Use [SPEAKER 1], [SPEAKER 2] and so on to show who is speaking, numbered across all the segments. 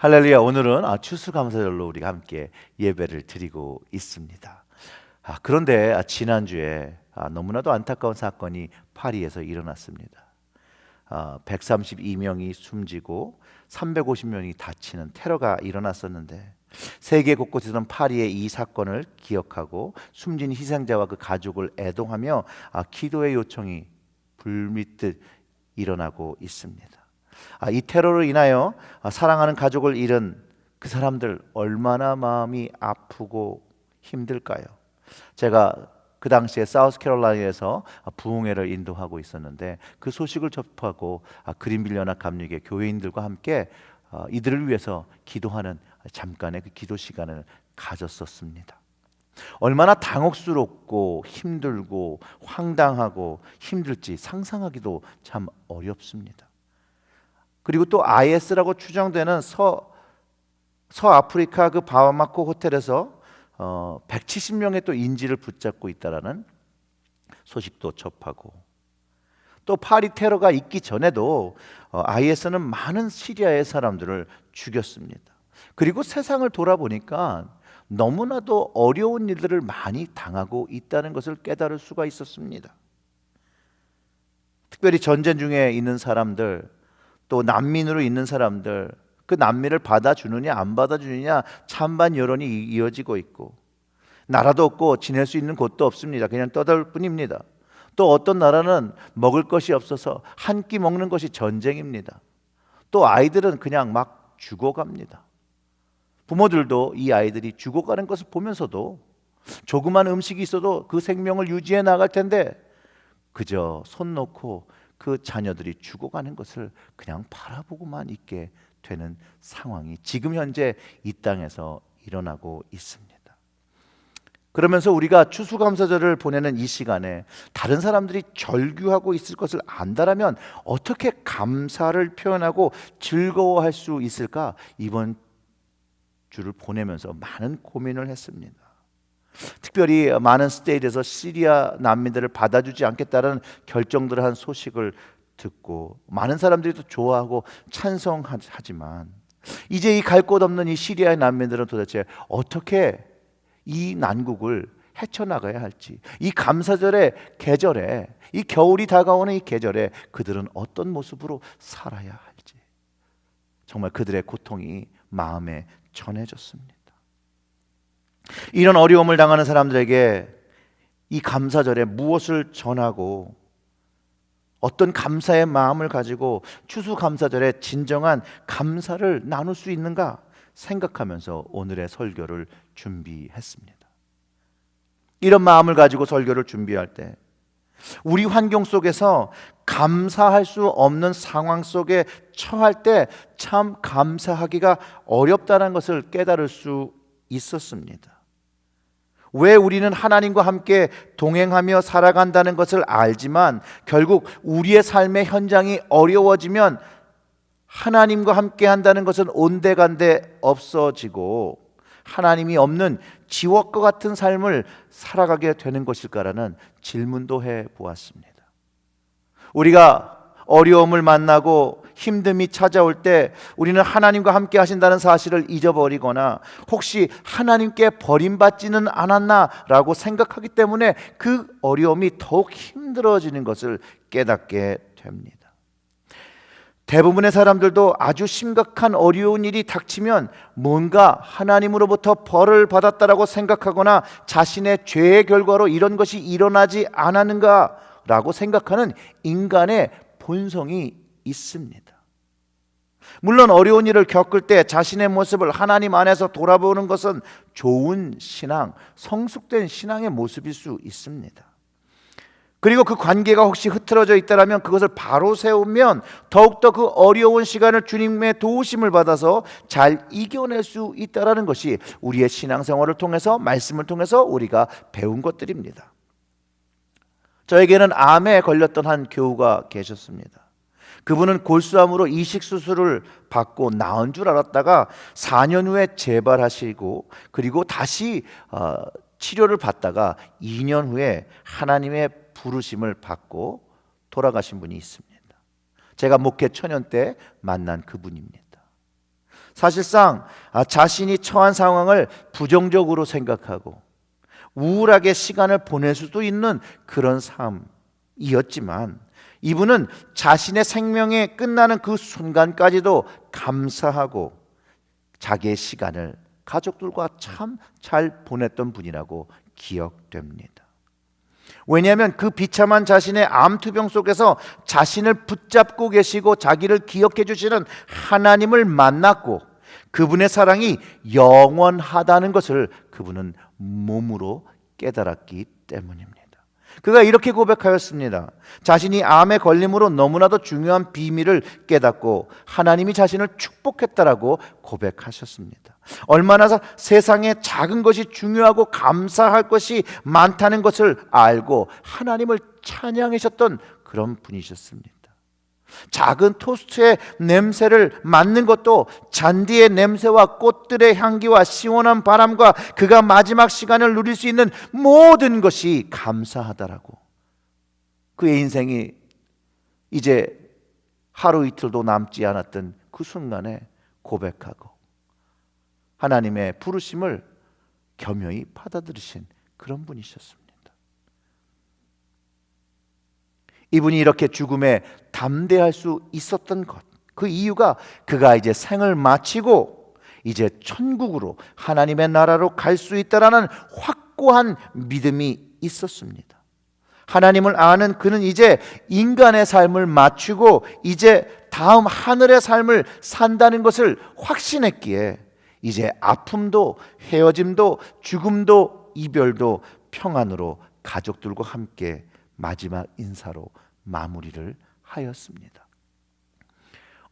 [SPEAKER 1] 할렐루야. 오늘은 추수감사절로 우리가 함께 예배를 드리고 있습니다. 그런데 지난주에 너무나도 안타까운 사건이 파리에서 일어났습니다. 132명이 숨지고 350명이 다치는 테러가 일어났었는데, 세계 곳곳에서는 파리의 이 사건을 기억하고 숨진 희생자와 그 가족을 애동하며 기도의 요청이 불밀듯 일어나고 있습니다. 이 테러로 인하여 사랑하는 가족을 잃은 그 사람들 얼마나 마음이 아프고 힘들까요? 제가 그 당시에 사우스캐롤라이나에서 부흥회를 인도하고 있었는데, 그 소식을 접하고 그린빌리 연합 감리교 교회인들과 함께 이들을 위해서 기도하는 잠깐의 그 기도 시간을 가졌었습니다. 얼마나 당혹스럽고 힘들고 황당하고 힘들지 상상하기도 참 어렵습니다. 그리고 또 IS라고 추정되는 서아프리카 그 바마코 호텔에서 170명의 또 인질을 붙잡고 있다라는 소식도 접하고, 또 파리 테러가 있기 전에도 IS는 많은 시리아의 사람들을 죽였습니다. 그리고 세상을 돌아보니까 너무나도 어려운 일들을 많이 당하고 있다는 것을 깨달을 수가 있었습니다. 특별히 전쟁 중에 있는 사람들, 또 난민으로 있는 사람들, 그 난민을 받아주느냐 안 받아주느냐 찬반 여론이 이어지고 있고, 나라도 없고 지낼 수 있는 곳도 없습니다. 그냥 떠들 뿐입니다. 또 어떤 나라는 먹을 것이 없어서 한 끼 먹는 것이 전쟁입니다. 또 아이들은 그냥 막 죽어갑니다. 부모들도 이 아이들이 죽어가는 것을 보면서도 조그만 음식이 있어도 그 생명을 유지해 나갈 텐데, 그저 손 놓고 그 자녀들이 죽어가는 것을 그냥 바라보고만 있게 되는 상황이 지금 현재 이 땅에서 일어나고 있습니다. 그러면서 우리가 추수감사절을 보내는 이 시간에 다른 사람들이 절규하고 있을 것을 안다라면 어떻게 감사를 표현하고 즐거워할 수 있을까? 이번 주를 보내면서 많은 고민을 했습니다. 특별히 많은 스테이트에서 시리아 난민들을 받아주지 않겠다는 결정들을 한 소식을 듣고 많은 사람들이 또 좋아하고 찬성하지만, 이제 이 갈 곳 없는 이 시리아의 난민들은 도대체 어떻게 이 난국을 헤쳐나가야 할지, 이 감사절의 계절에, 이 겨울이 다가오는 이 계절에 그들은 어떤 모습으로 살아야 할지, 정말 그들의 고통이 마음에 전해졌습니다. 이런 어려움을 당하는 사람들에게 이 감사절에 무엇을 전하고 어떤 감사의 마음을 가지고 추수감사절에 진정한 감사를 나눌 수 있는가 생각하면서 오늘의 설교를 준비했습니다. 이런 마음을 가지고 설교를 준비할 때, 우리 환경 속에서 감사할 수 없는 상황 속에 처할 때 참 감사하기가 어렵다는 것을 깨달을 수 있었습니다. 왜 우리는 하나님과 함께 동행하며 살아간다는 것을 알지만 결국 우리의 삶의 현장이 어려워지면 하나님과 함께 한다는 것은 온데간데 없어지고 하나님이 없는 지옥과 같은 삶을 살아가게 되는 것일까라는 질문도 해보았습니다. 우리가 어려움을 만나고 힘듦이 찾아올 때 우리는 하나님과 함께 하신다는 사실을 잊어버리거나 혹시 하나님께 버림받지는 않았나라고 생각하기 때문에 그 어려움이 더욱 힘들어지는 것을 깨닫게 됩니다. 대부분의 사람들도 아주 심각한 어려운 일이 닥치면 뭔가 하나님으로부터 벌을 받았다라고 생각하거나 자신의 죄의 결과로 이런 것이 일어나지 않았는가라고 생각하는 인간의 본성이 있습니다. 물론 어려운 일을 겪을 때 자신의 모습을 하나님 안에서 돌아보는 것은 좋은 신앙, 성숙된 신앙의 모습일 수 있습니다. 그리고 그 관계가 혹시 흐트러져 있다면 그것을 바로 세우면 더욱더 그 어려운 시간을 주님의 도우심을 받아서 잘 이겨낼 수 있다는 것이 우리의 신앙생활을 통해서, 말씀을 통해서 우리가 배운 것들입니다. 저에게는 암에 걸렸던 한 교우가 계셨습니다. 그분은 골수암으로 이식 수술을 받고 나은 줄 알았다가 4년 후에 재발하시고, 그리고 다시 치료를 받다가 2년 후에 하나님의 부르심을 받고 돌아가신 분이 있습니다. 제가 목회 초년 때 만난 그분입니다. 사실상 자신이 처한 상황을 부정적으로 생각하고 우울하게 시간을 보낼 수도 있는 그런 삶이었지만, 이분은 자신의 생명이 끝나는 그 순간까지도 감사하고 자기의 시간을 가족들과 참 잘 보냈던 분이라고 기억됩니다. 왜냐하면 그 비참한 자신의 암투병 속에서 자신을 붙잡고 계시고 자기를 기억해 주시는 하나님을 만났고, 그분의 사랑이 영원하다는 것을 그분은 몸으로 깨달았기 때문입니다. 그가 이렇게 고백하였습니다. 자신이 암에 걸림으로 너무나도 중요한 비밀을 깨닫고 하나님이 자신을 축복했다라고 고백하셨습니다. 얼마나 세상에 작은 것이 중요하고 감사할 것이 많다는 것을 알고 하나님을 찬양하셨던 그런 분이셨습니다. 작은 토스트의 냄새를 맡는 것도 잔디의 냄새와 꽃들의 향기와 시원한 바람과 그가 마지막 시간을 누릴 수 있는 모든 것이 감사하다라고, 그의 인생이 이제 하루 이틀도 남지 않았던 그 순간에 고백하고 하나님의 부르심을 겸허히 받아들이신 그런 분이셨습니다. 이분이 이렇게 죽음에 담대할 수 있었던 것, 그 이유가 그가 이제 생을 마치고 이제 천국으로 하나님의 나라로 갈 수 있다라는 확고한 믿음이 있었습니다. 하나님을 아는 그는 이제 인간의 삶을 마치고 이제 다음 하늘의 삶을 산다는 것을 확신했기에 이제 아픔도 헤어짐도 죽음도 이별도 평안으로 가족들과 함께 마지막 인사로 마무리를 하였습니다.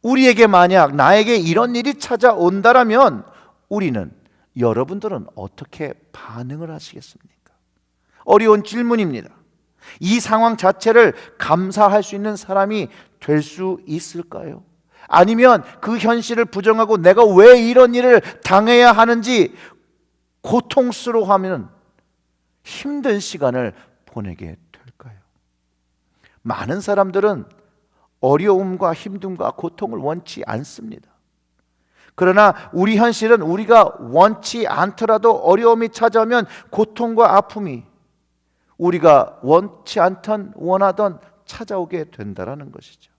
[SPEAKER 1] 우리에게 만약 나에게 이런 일이 찾아온다라면 우리는, 여러분들은 어떻게 반응을 하시겠습니까? 어려운 질문입니다. 이 상황 자체를 감사할 수 있는 사람이 될 수 있을까요? 아니면 그 현실을 부정하고 내가 왜 이런 일을 당해야 하는지 고통스러워하면 힘든 시간을 보내게 될까요? 많은 사람들은 어려움과 힘듦과 고통을 원치 않습니다. 그러나 우리 현실은 우리가 원치 않더라도 어려움이 찾아오면 고통과 아픔이 우리가 원치 않던 원하던 찾아오게 된다는 것이죠.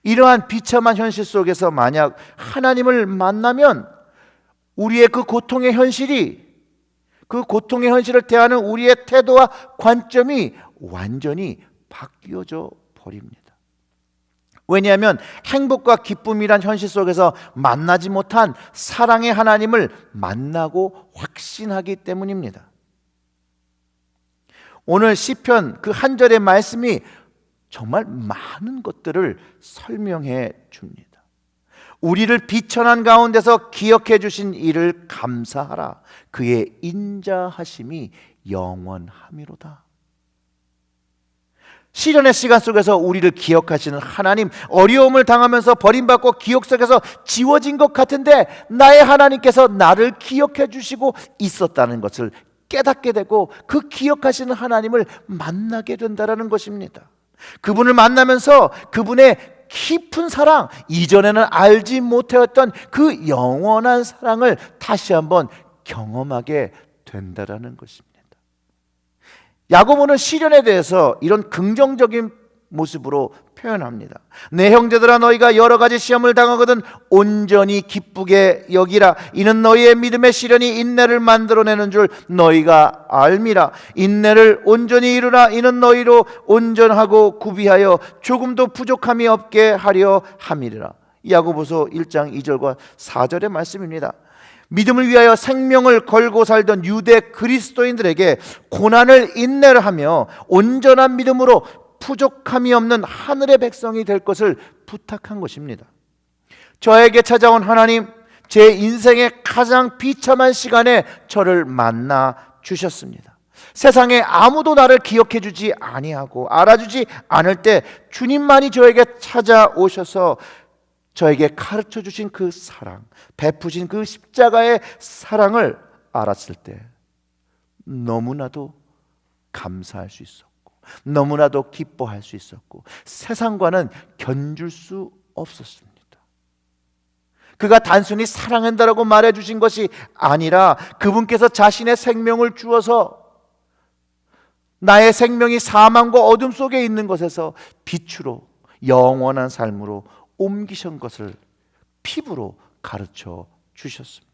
[SPEAKER 1] 이러한 비참한 현실 속에서 만약 하나님을 만나면 우리의 그 고통의 현실이, 그 고통의 현실을 대하는 우리의 태도와 관점이 완전히 바뀌어져 버립니다. 왜냐하면 행복과 기쁨이란 현실 속에서 만나지 못한 사랑의 하나님을 만나고 확신하기 때문입니다. 오늘 시편 그 한 절의 말씀이 정말 많은 것들을 설명해 줍니다. 우리를 비천한 가운데서 기억해 주신 이를 감사하라. 그의 인자하심이 영원함이로다. 시련의 시간 속에서 우리를 기억하시는 하나님, 어려움을 당하면서 버림받고 기억 속에서 지워진 것 같은데 나의 하나님께서 나를 기억해 주시고 있었다는 것을 깨닫게 되고 그 기억하시는 하나님을 만나게 된다는 것입니다. 그분을 만나면서 그분의 깊은 사랑, 이전에는 알지 못했던 그 영원한 사랑을 다시 한번 경험하게 된다는 것입니다. 야고보는 시련에 대해서 이런 긍정적인 모습으로 표현합니다. 내 형제들아, 너희가 여러 가지 시험을 당하거든 온전히 기쁘게 여기라. 이는 너희의 믿음의 시련이 인내를 만들어내는 줄 너희가 알미라. 인내를 온전히 이루라. 이는 너희로 온전하고 구비하여 조금도 부족함이 없게 하려 함이라. 야고보서 1장 2절과 4절의 말씀입니다. 믿음을 위하여 생명을 걸고 살던 유대 그리스도인들에게 고난을 인내를 하며 온전한 믿음으로 부족함이 없는 하늘의 백성이 될 것을 부탁한 것입니다. 저에게 찾아온 하나님, 제 인생의 가장 비참한 시간에 저를 만나 주셨습니다. 세상에 아무도 나를 기억해 주지 아니하고 알아주지 않을 때 주님만이 저에게 찾아오셔서 저에게 가르쳐 주신 그 사랑, 베푸신 그 십자가의 사랑을 알았을 때 너무나도 감사할 수 있었고 너무나도 기뻐할 수 있었고 세상과는 견줄 수 없었습니다. 그가 단순히 사랑한다라고 말해주신 것이 아니라 그분께서 자신의 생명을 주어서 나의 생명이 사망과 어둠 속에 있는 것에서 빛으로 영원한 삶으로 옮기신 것을 피부로 가르쳐 주셨습니다.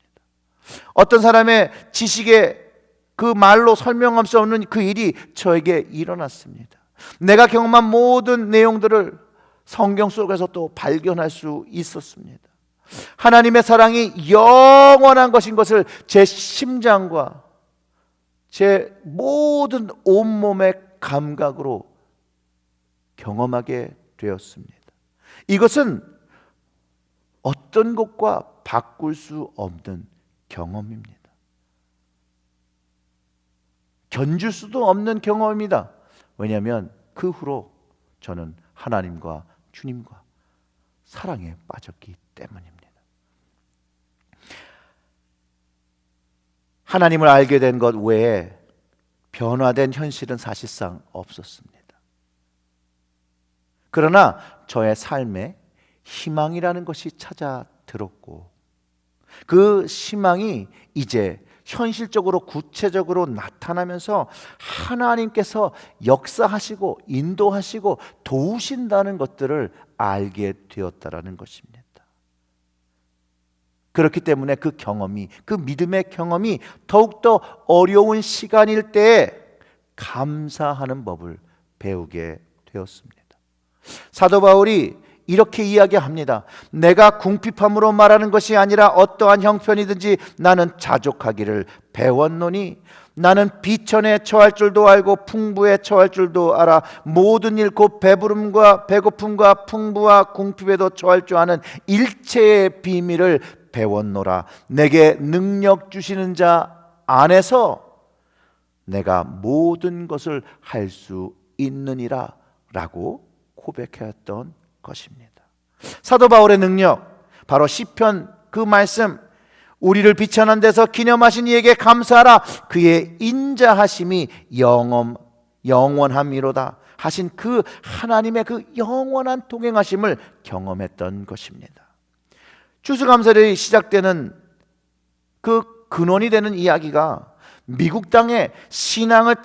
[SPEAKER 1] 어떤 사람의 지식에 그 말로 설명할 수 없는 그 일이 저에게 일어났습니다. 내가 경험한 모든 내용들을 성경 속에서 또 발견할 수 있었습니다. 하나님의 사랑이 영원한 것인 것을 제 심장과 제 모든 온몸의 감각으로 경험하게 되었습니다. 이것은 어떤 것과 바꿀 수 없는 경험입니다. 견줄 수도 없는 경험입니다. 왜냐하면 그 후로 저는 하나님과 주님과 사랑에 빠졌기 때문입니다. 하나님을 알게 된 것 외에 변화된 현실은 사실상 없었습니다. 그러나 저의 삶에 희망이라는 것이 찾아들었고 그 희망이 이제 현실적으로 구체적으로 나타나면서 하나님께서 역사하시고 인도하시고 도우신다는 것들을 알게 되었다라는 것입니다. 그렇기 때문에 그 경험이, 그 믿음의 경험이 더욱더 어려운 시간일 때에 감사하는 법을 배우게 되었습니다. 사도 바울이 이렇게 이야기합니다. 내가 궁핍함으로 말하는 것이 아니라 어떠한 형편이든지 나는 자족하기를 배웠노니 나는 비천에 처할 줄도 알고 풍부에 처할 줄도 알아 모든 일 곧 배부름과 배고픔과 풍부와 궁핍에도 처할 줄 아는 일체의 비밀을 배웠노라. 내게 능력 주시는 자 안에서 내가 모든 것을 할 수 있느니라 라고 고백했던 것입니다. 사도 바울의 능력, 바로 시편 그 말씀, 우리를 비천한 데서 기념하신 이에게 감사하라. 그의 인자하심이 영원함이로다 하신 그 하나님의 그 영원한 동행하심을 경험했던 것입니다. 추수감사절이 시작되는 그 근원이 되는 이야기가 미국 땅에 신앙을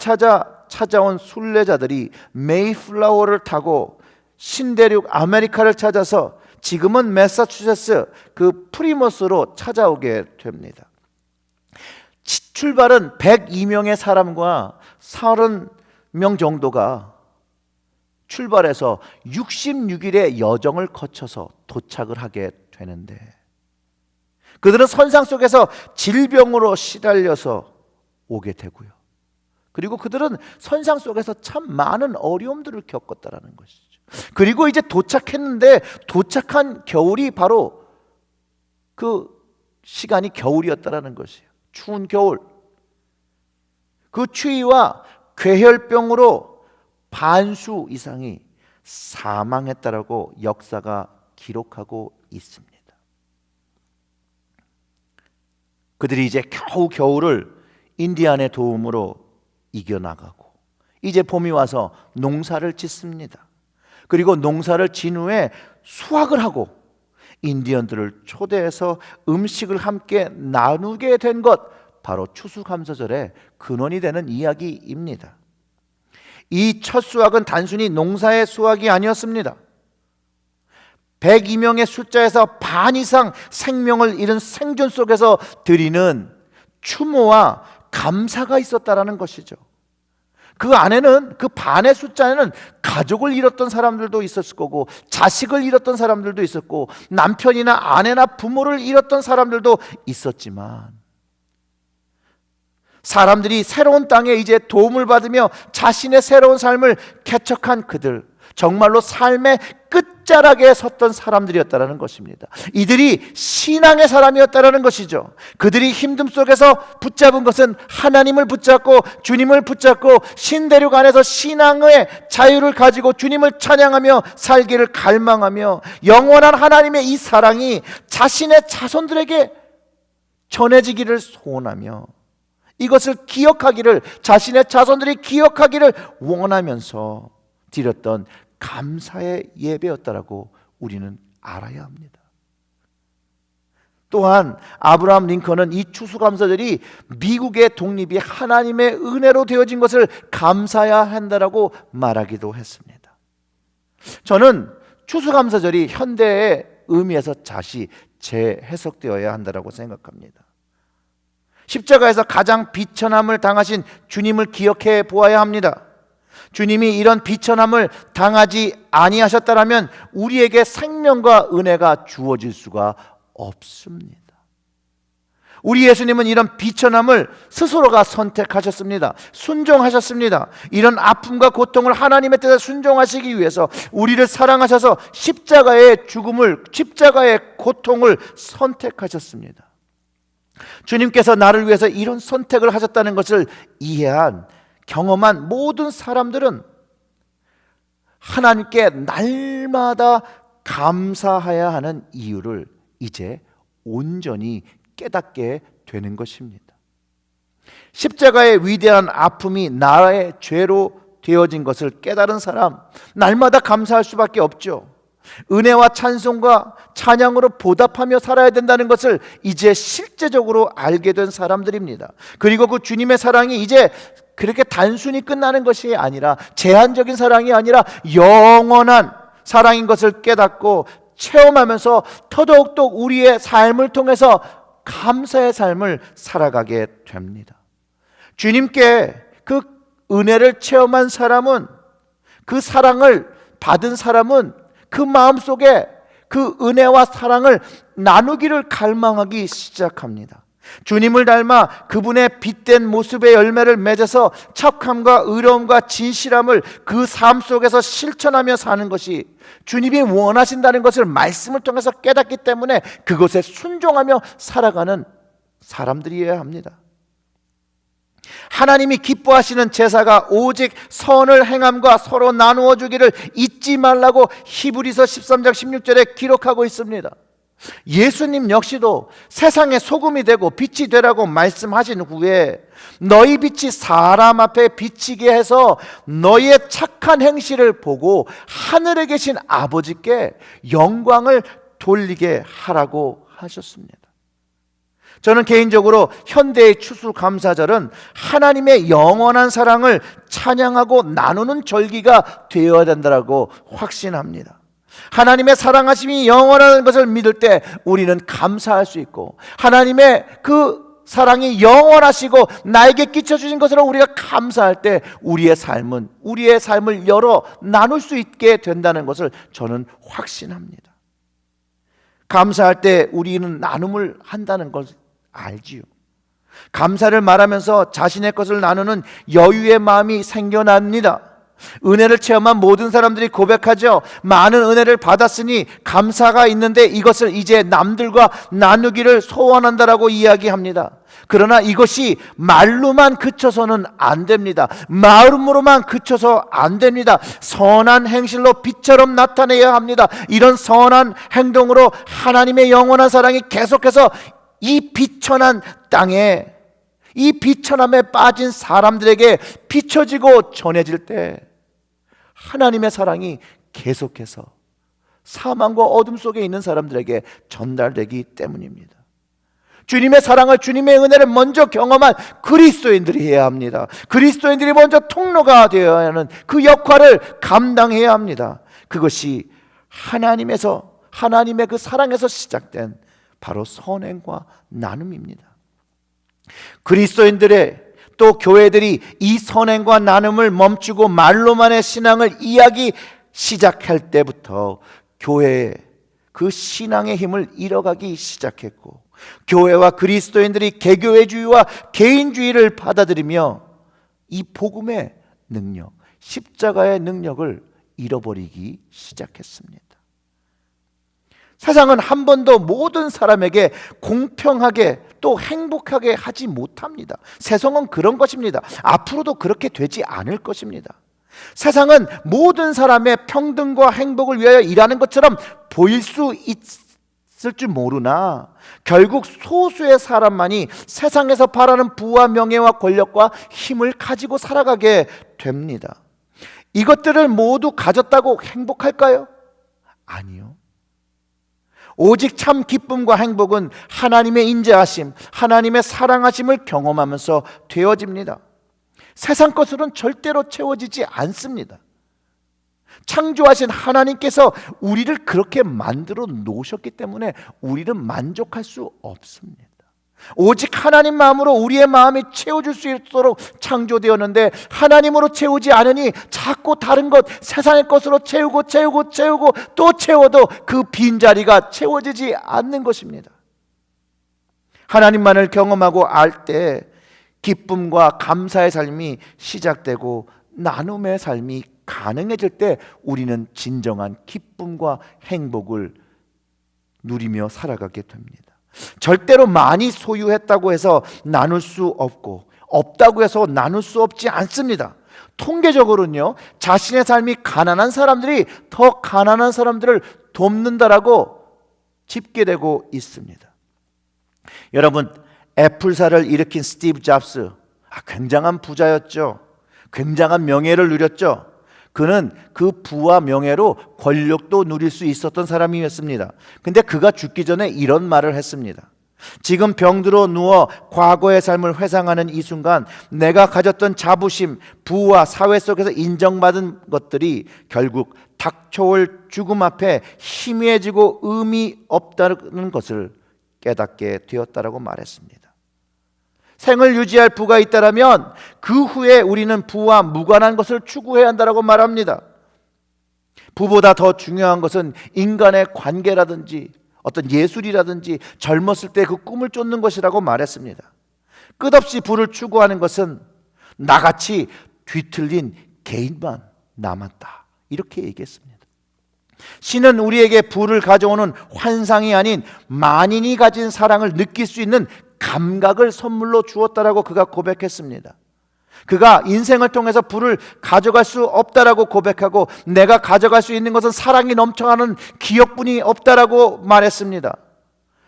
[SPEAKER 1] 찾아온 순례자들이 메이플라워를 타고 신대륙 아메리카를 찾아서 지금은 매사추세츠 그 프리머스로 찾아오게 됩니다. 출발은 102명의 사람과 30명 정도가 출발해서 66일의 여정을 거쳐서 도착을 하게 되는데 그들은 선상 속에서 질병으로 시달려서 오게 되고요. 그리고 그들은 선상 속에서 참 많은 어려움들을 겪었다라는 것이죠. 그리고 이제 도착했는데 도착한 겨울이 바로 그 시간이 겨울이었다라는 것이에요. 추운 겨울. 그 추위와 괴혈병으로 반수 이상이 사망했다라고 역사가 기록하고 있습니다. 그들이 이제 겨우 겨울을 인디안의 도움으로 이겨나가고 이제 봄이 와서 농사를 짓습니다. 그리고 농사를 진 후에 수확을 하고 인디언들을 초대해서 음식을 함께 나누게 된 것, 바로 추수감사절의 근원이 되는 이야기입니다. 이 첫 수확은 단순히 농사의 수확이 아니었습니다. 102명의 숫자에서 반 이상 생명을 잃은 생존 속에서 드리는 추모와 감사가 있었다라는 것이죠. 그 안에는, 그 반의 숫자에는 가족을 잃었던 사람들도 있었을 거고 자식을 잃었던 사람들도 있었고 남편이나 아내나 부모를 잃었던 사람들도 있었지만 사람들이 새로운 땅에 이제 도움을 받으며 자신의 새로운 삶을 개척한 그들, 정말로 삶의 끝자락에 섰던 사람들이었다라는 것입니다. 이들이 신앙의 사람이었다라는 것이죠. 그들이 힘듦 속에서 붙잡은 것은 하나님을 붙잡고 주님을 붙잡고 신대륙 안에서 신앙의 자유를 가지고 주님을 찬양하며 살기를 갈망하며 영원한 하나님의 이 사랑이 자신의 자손들에게 전해지기를 소원하며 이것을 기억하기를, 자신의 자손들이 기억하기를 원하면서 드렸던 감사의 예배였다라고 우리는 알아야 합니다. 또한 아브라함 링컨은 이 추수감사절이 미국의 독립이 하나님의 은혜로 되어진 것을 감사해야 한다라고 말하기도 했습니다. 저는 추수감사절이 현대의 의미에서 다시 재해석되어야 한다라고 생각합니다. 십자가에서 가장 비천함을 당하신 주님을 기억해 보아야 합니다. 주님이 이런 비천함을 당하지 아니하셨다라면 우리에게 생명과 은혜가 주어질 수가 없습니다. 우리 예수님은 이런 비천함을 스스로가 선택하셨습니다. 순종하셨습니다. 이런 아픔과 고통을 하나님의 뜻에 순종하시기 위해서 우리를 사랑하셔서 십자가의 죽음을, 십자가의 고통을 선택하셨습니다. 주님께서 나를 위해서 이런 선택을 하셨다는 것을 이해한, 경험한 모든 사람들은 하나님께 날마다 감사해야 하는 이유를 이제 온전히 깨닫게 되는 것입니다. 십자가의 위대한 아픔이 나의 죄로 되어진 것을 깨달은 사람, 날마다 감사할 수밖에 없죠. 은혜와 찬송과 찬양으로 보답하며 살아야 된다는 것을 이제 실제적으로 알게 된 사람들입니다. 그리고 그 주님의 사랑이 이제 그렇게 단순히 끝나는 것이 아니라, 제한적인 사랑이 아니라 영원한 사랑인 것을 깨닫고 체험하면서 더더욱더 우리의 삶을 통해서 감사의 삶을 살아가게 됩니다. 주님께 그 은혜를 체험한 사람은, 그 사랑을 받은 사람은 그 마음속에 그 은혜와 사랑을 나누기를 갈망하기 시작합니다. 주님을 닮아 그분의 빛된 모습의 열매를 맺어서 착함과 의로움과 진실함을 그 삶 속에서 실천하며 사는 것이 주님이 원하신다는 것을 말씀을 통해서 깨닫기 때문에 그것에 순종하며 살아가는 사람들이어야 합니다. 하나님이 기뻐하시는 제사가 오직 선을 행함과 서로 나누어 주기를 잊지 말라고 히브리서 13장 16절에 기록하고 있습니다. 예수님 역시도 세상의 소금이 되고 빛이 되라고 말씀하신 후에 너희 빛이 사람 앞에 비치게 해서 너희의 착한 행실을 보고 하늘에 계신 아버지께 영광을 돌리게 하라고 하셨습니다. 저는 개인적으로 현대의 추수감사절은 하나님의 영원한 사랑을 찬양하고 나누는 절기가 되어야 된다고 확신합니다. 하나님의 사랑하심이 영원한 것을 믿을 때 우리는 감사할 수 있고, 하나님의 그 사랑이 영원하시고 나에게 끼쳐주신 것으로 우리가 감사할 때 우리의 삶을 열어 나눌 수 있게 된다는 것을 저는 확신합니다. 감사할 때 우리는 나눔을 한다는 걸 알지요. 감사를 말하면서 자신의 것을 나누는 여유의 마음이 생겨납니다. 은혜를 체험한 모든 사람들이 고백하죠. 많은 은혜를 받았으니 감사가 있는데 이것을 이제 남들과 나누기를 소원한다라고 이야기합니다. 그러나 이것이 말로만 그쳐서는 안 됩니다. 마음으로만 그쳐서 안 됩니다. 선한 행실로 빛처럼 나타내야 합니다. 이런 선한 행동으로 하나님의 영원한 사랑이 계속해서 이 비천한 땅에, 이 비천함에 빠진 사람들에게 비춰지고 전해질 때 하나님의 사랑이 계속해서 사망과 어둠 속에 있는 사람들에게 전달되기 때문입니다. 주님의 사랑을, 주님의 은혜를 먼저 경험한 그리스도인들이 해야 합니다. 그리스도인들이 먼저 통로가 되어야 하는 그 역할을 감당해야 합니다. 그것이 하나님의 그 사랑에서 시작된 바로 선행과 나눔입니다. 그리스도인들의 또 교회들이 이 선행과 나눔을 멈추고 말로만의 신앙을 이야기 시작할 때부터 교회의 그 신앙의 힘을 잃어가기 시작했고, 교회와 그리스도인들이 개교회주의와 개인주의를 받아들이며 이 복음의 능력, 십자가의 능력을 잃어버리기 시작했습니다. 세상은 한 번도 모든 사람에게 공평하게 또 행복하게 하지 못합니다. 세상은 그런 것입니다. 앞으로도 그렇게 되지 않을 것입니다. 세상은 모든 사람의 평등과 행복을 위하여 일하는 것처럼 보일 수 있을 줄 모르나 결국 소수의 사람만이 세상에서 바라는 부와 명예와 권력과 힘을 가지고 살아가게 됩니다. 이것들을 모두 가졌다고 행복할까요? 아니요. 오직 참 기쁨과 행복은 하나님의 인자하심, 하나님의 사랑하심을 경험하면서 되어집니다. 세상 것으로는 절대로 채워지지 않습니다. 창조하신 하나님께서 우리를 그렇게 만들어 놓으셨기 때문에 우리는 만족할 수 없습니다. 오직 하나님 마음으로 우리의 마음이 채워줄 수 있도록 창조되었는데 하나님으로 채우지 않으니 자꾸 다른 것, 세상의 것으로 채우고 또 채워도 그 빈자리가 채워지지 않는 것입니다. 하나님만을 경험하고 알 때 기쁨과 감사의 삶이 시작되고 나눔의 삶이 가능해질 때 우리는 진정한 기쁨과 행복을 누리며 살아가게 됩니다. 절대로 많이 소유했다고 해서 나눌 수 없고 없다고 해서 나눌 수 없지 않습니다. 통계적으로는요, 자신의 삶이 가난한 사람들이 더 가난한 사람들을 돕는다라고 집계되고 있습니다. 여러분, 애플사를 일으킨 스티브 잡스, 굉장한 부자였죠. 굉장한 명예를 누렸죠. 그는 그 부와 명예로 권력도 누릴 수 있었던 사람이었습니다. 근데 그가 죽기 전에 이런 말을 했습니다. 지금 병들어 누워 과거의 삶을 회상하는 이 순간 내가 가졌던 자부심, 부와 사회 속에서 인정받은 것들이 결국 닥쳐올 죽음 앞에 희미해지고 의미 없다는 것을 깨닫게 되었다라고 말했습니다. 생을 유지할 부가 있다면 그 후에 우리는 부와 무관한 것을 추구해야 한다고 말합니다. 부보다 더 중요한 것은 인간의 관계라든지 어떤 예술이라든지 젊었을 때 그 꿈을 쫓는 것이라고 말했습니다. 끝없이 부를 추구하는 것은 나같이 뒤틀린 개인만 남았다, 이렇게 얘기했습니다. 신은 우리에게 부를 가져오는 환상이 아닌 만인이 가진 사랑을 느낄 수 있는 감각을 선물로 주었다라고 그가 고백했습니다. 그가 인생을 통해서 부를 가져갈 수 없다라고 고백하고 내가 가져갈 수 있는 것은 사랑이 넘쳐나는 기억뿐이 없다라고 말했습니다.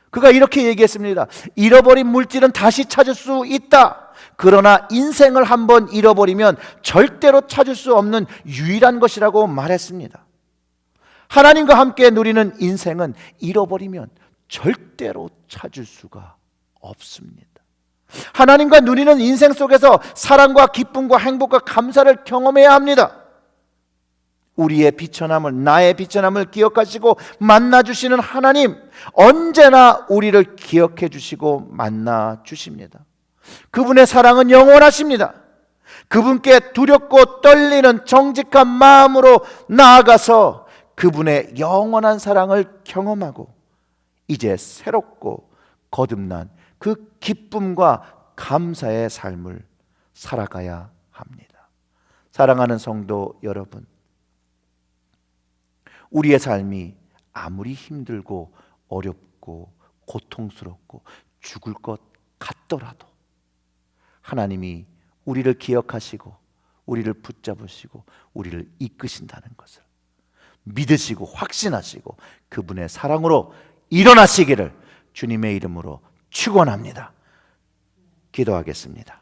[SPEAKER 1] 그가 이렇게 얘기했습니다. 잃어버린 물질은 다시 찾을 수 있다. 그러나 인생을 한번 잃어버리면 절대로 찾을 수 없는 유일한 것이라고 말했습니다. 하나님과 함께 누리는 인생은 잃어버리면 절대로 찾을 수가 없습니다. 하나님과 누리는 인생 속에서 사랑과 기쁨과 행복과 감사를 경험해야 합니다. 우리의 비천함을, 나의 비천함을 기억하시고 만나주시는 하나님, 언제나 우리를 기억해 주시고 만나주십니다. 그분의 사랑은 영원하십니다. 그분께 두렵고 떨리는 정직한 마음으로 나아가서 그분의 영원한 사랑을 경험하고 이제 새롭고 거듭난 그 기쁨과 감사의 삶을 살아가야 합니다. 사랑하는 성도 여러분, 우리의 삶이 아무리 힘들고 어렵고 고통스럽고 죽을 것 같더라도 하나님이 우리를 기억하시고 우리를 붙잡으시고 우리를 이끄신다는 것을 믿으시고 확신하시고 그분의 사랑으로 일어나시기를 주님의 이름으로 축원합니다. 기도하겠습니다.